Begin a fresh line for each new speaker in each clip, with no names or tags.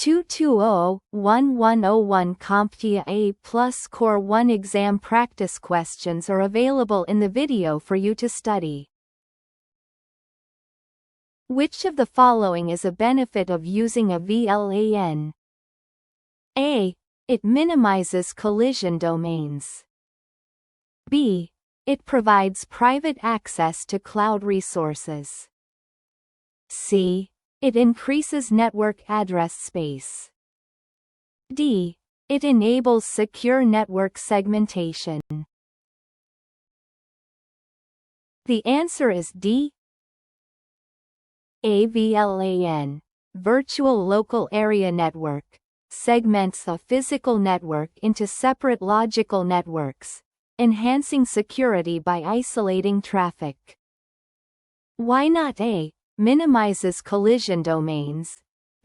220-1101 CompTIA A Core 1 exam practice questions are available in the video for you to study. Which of the following is a benefit of using a VLAN? A. It minimizes collision domains. B. It provides private access to cloud resources. C. It increases network address space. D. It enables secure network segmentation. The answer is D. A VLAN, Virtual Local Area Network, segments a physical network into separate logical networks, enhancing security by isolating traffic. Why not A? Minimizes collision domains.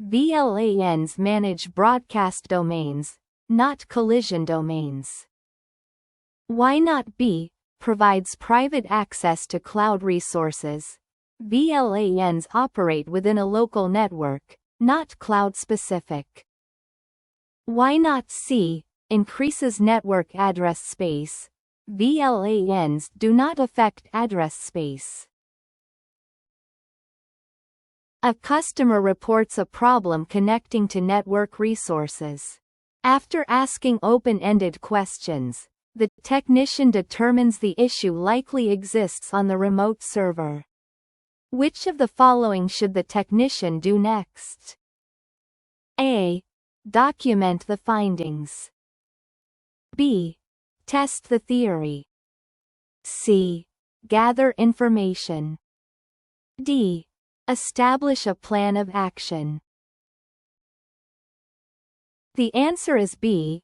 VLANs manage broadcast domains, not collision domains. Why not B? Provides private access to cloud resources. VLANs operate within a local network, not cloud-specific. Why not C? Increases network address space. VLANs do not affect address space. A customer reports a problem connecting to network resources. After asking open-ended questions, the technician determines the issue likely exists on the remote server. Which of the following should the technician do next? A. Document the findings. B. Test the theory. C. Gather information. D. Establish a plan of action. The answer is B.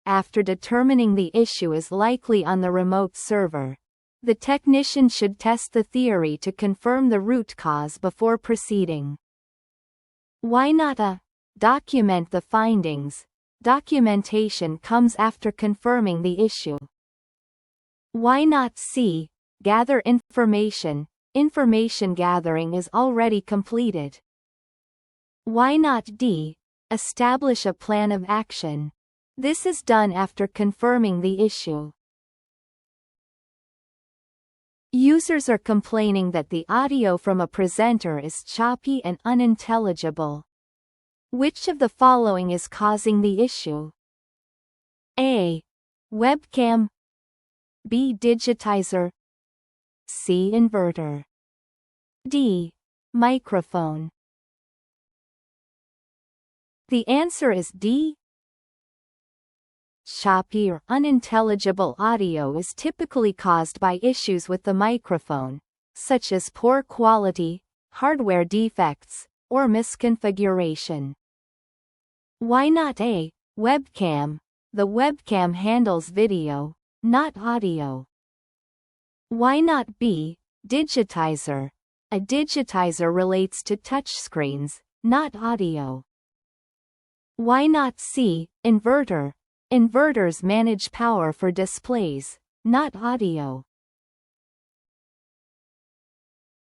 After determining the issue is likely on the remote server, the technician should test the theory to confirm the root cause before proceeding. Why not A? Document the findings. Documentation comes after confirming the issue. Why not C? Gather information. Information gathering is already completed. Why not D? Establish a plan of action. This is done after confirming the issue. Users are complaining that the audio from a presenter is choppy and unintelligible. Which of the following is causing the issue? A. Webcam. B. Digitizer. C. Inverter. D. Microphone. The answer is D. Choppy or unintelligible audio is typically caused by issues with the microphone, such as poor quality, hardware defects, or misconfiguration. Why not A? Webcam. The webcam handles video, not audio. Why not B? Digitizer. A digitizer relates to touchscreens, not audio. Why not C? Inverter. Inverters manage power for displays, not audio.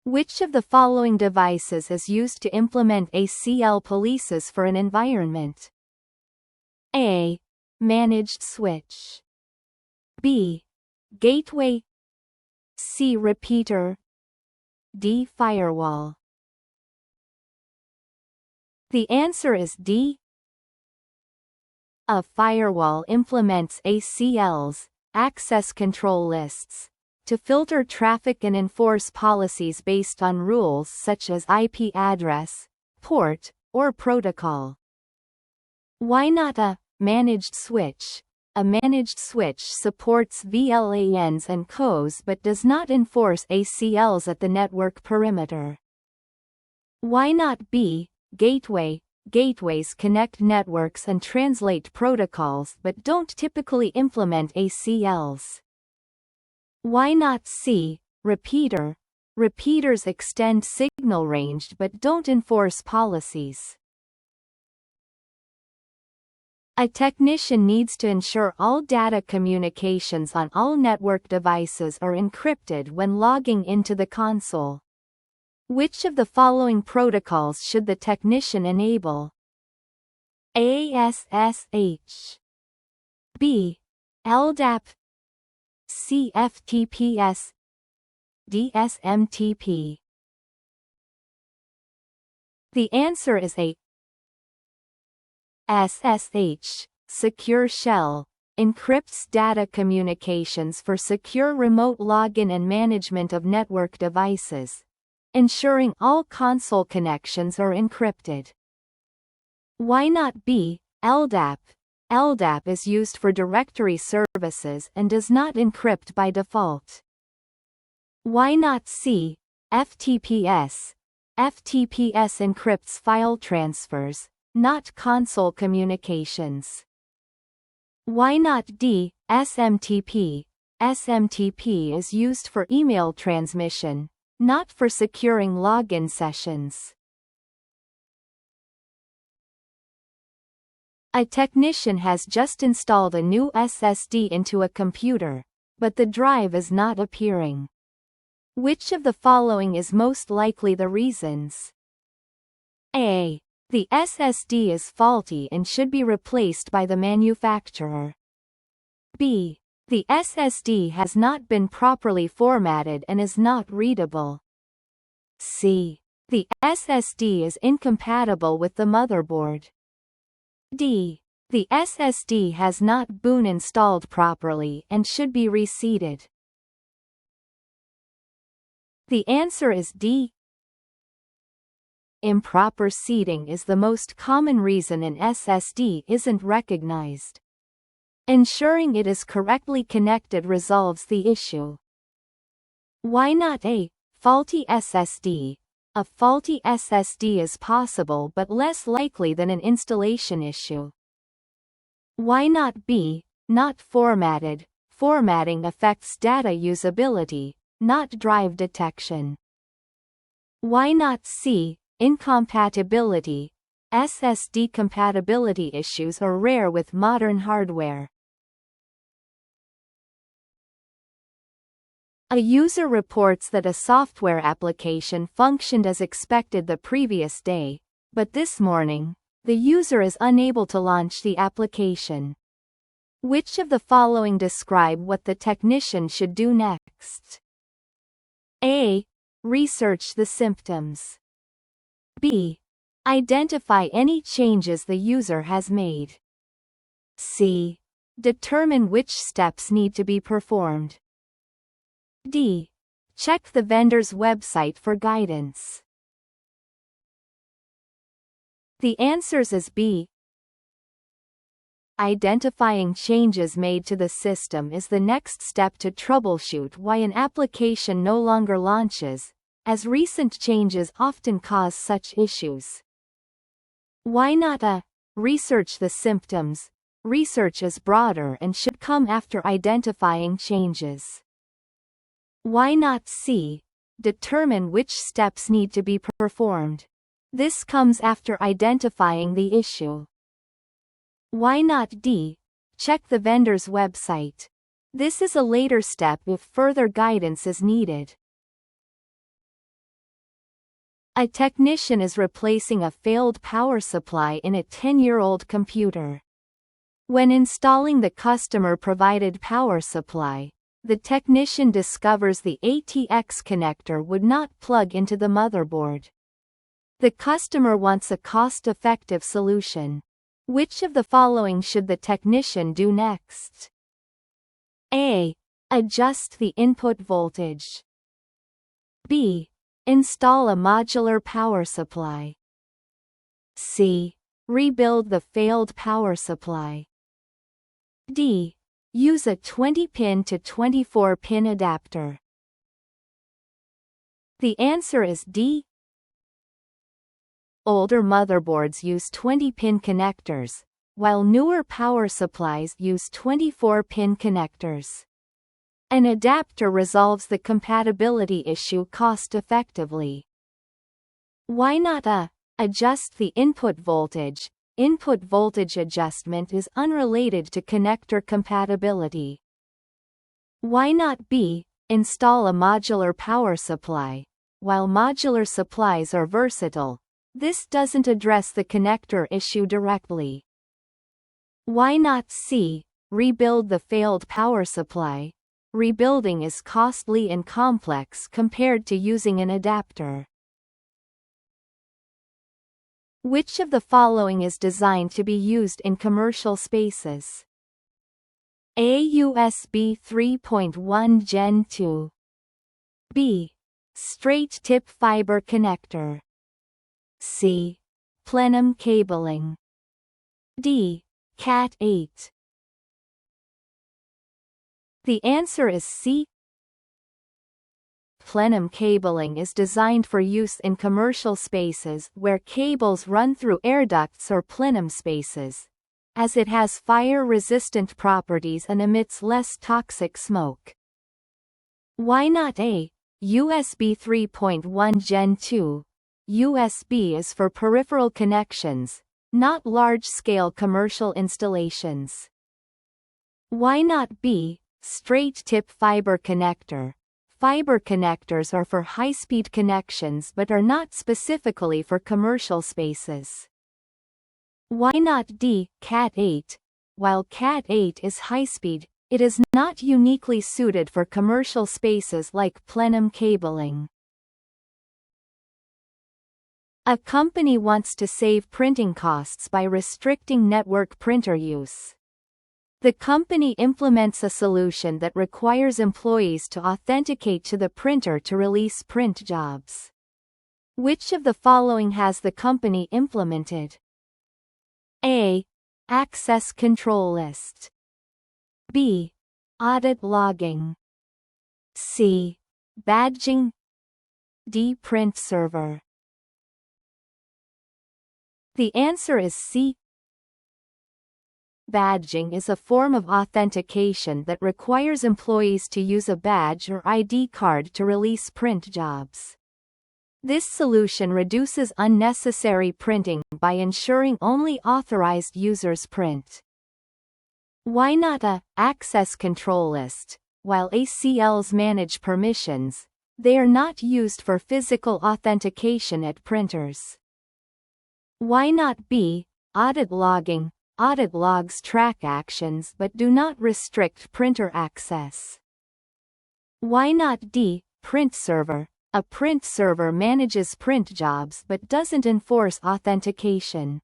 Which of the following devices is used to implement ACL policies for an environment? A. Managed switch. B. Gateway. C. Repeater. D. Firewall. The answer is D. A firewall implements ACLs, access control lists, to filter traffic and enforce policies based on rules such as IP address, port, or protocol. Why not A? Managed switch. A managed switch supports VLANs and COs but does not enforce ACLs at the network perimeter. Why not B? Gateway. Gateways connect networks and translate protocols but don't typically implement ACLs. Why not C? Repeater. Repeaters extend signal range but don't enforce policies. A technician needs to ensure all data communications on all network devices are encrypted when logging into the console. Which of the following protocols should the technician enable? A. SSH. B. LDAP. C. FTPS. D. SMTP. The answer is A. SSH, Secure Shell, encrypts data communications for secure remote login and management of network devices, ensuring all console connections are encrypted. Why not B. LDAP? LDAP is used for directory services and does not encrypt by default. Why not C. FTPS? FTPS encrypts file transfers, not console communications. Why not D. SMTP? SMTP is used for email transmission, not for securing login sessions. A technician has just installed a new SSD into a computer, but the drive is not appearing. Which of the following is most likely the reasons? A. The SSD is faulty and should be replaced by the manufacturer. B. The SSD has not been properly formatted and is not readable. C. The SSD is incompatible with the motherboard. D. The SSD has not been installed properly and should be reseated. The answer is D. Improper seating is the most common reason an SSD isn't recognized. Ensuring it is correctly connected resolves the issue. Why not A. Faulty SSD? A faulty SSD is possible but less likely than an installation issue. Why not B. Not formatted? Formatting affects data usability, not drive detection. Why not C. Incompatibility? SSD compatibility issues are rare with modern hardware. A user reports that a software application functioned as expected the previous day, but this morning, the user is unable to launch the application. Which of the following describe what the technician should do next? A. Research the symptoms. B. Identify any changes the user has made. C. Determine which steps need to be performed. D. Check the vendor's website for guidance. The answers is B. Identifying changes made to the system is the next step to troubleshoot why an application no longer launches, as recent changes often cause such issues. Why not A. Research the symptoms? Research is broader and should come after identifying changes. Why not C. Determine which steps need to be performed? This comes after identifying the issue. Why not D. Check the vendor's website? This is a later step if further guidance is needed. A technician is replacing a failed power supply in a 10-year-old computer. When installing the customer-provided power supply, the technician discovers the ATX connector would not plug into the motherboard. The customer wants a cost-effective solution. Which of the following should the technician do next? A. Adjust the input voltage. B. Install a modular power supply. C. Rebuild the failed power supply. D. Use a 20-pin to 24-pin adapter. The answer is D. Older motherboards use 20-pin connectors, while newer power supplies use 24-pin connectors. An adapter resolves the compatibility issue cost-effectively. Why not A. Adjust the input voltage? Input voltage adjustment is unrelated to connector compatibility. Why not B. Install a modular power supply? while modular supplies are versatile, this doesn't address the connector issue directly. Why not C. Rebuild the failed power supply? Rebuilding is costly and complex compared to using an adapter. Which of the following is designed to be used in commercial spaces? A. USB 3.1 Gen 2. B. Straight-tip fiber connector. C. Plenum cabling. D. Cat 8. The answer is C. Plenum cabling is designed for use in commercial spaces where cables run through air ducts or plenum spaces, as it has fire-resistant properties and emits less toxic smoke. Why not A. USB 3.1 Gen 2? USB is for peripheral connections, not large-scale commercial installations. Why not B. Straight-tip fiber connector? Fiber connectors are for high-speed connections but are not specifically for commercial spaces. Why not D. Cat 8? While Cat 8 is high-speed, it is not uniquely suited for commercial spaces like plenum cabling. A company wants to save printing costs by restricting network printer use. The company implements a solution that requires employees to authenticate to the printer to release print jobs. Which of the following has the company implemented? A. Access control list. B. Audit logging. C. Badging. D. Print server. The answer is C. Badging is a form of authentication that requires employees to use a badge or ID card to release print jobs. This solution reduces unnecessary printing by ensuring only authorized users print. Why not A. Access control list? While ACLs manage permissions, they are not used for physical authentication at printers. Why not B. Audit logging? Audit logs track actions but do not restrict printer access. Why not D. Print server? A print server manages print jobs but doesn't enforce authentication.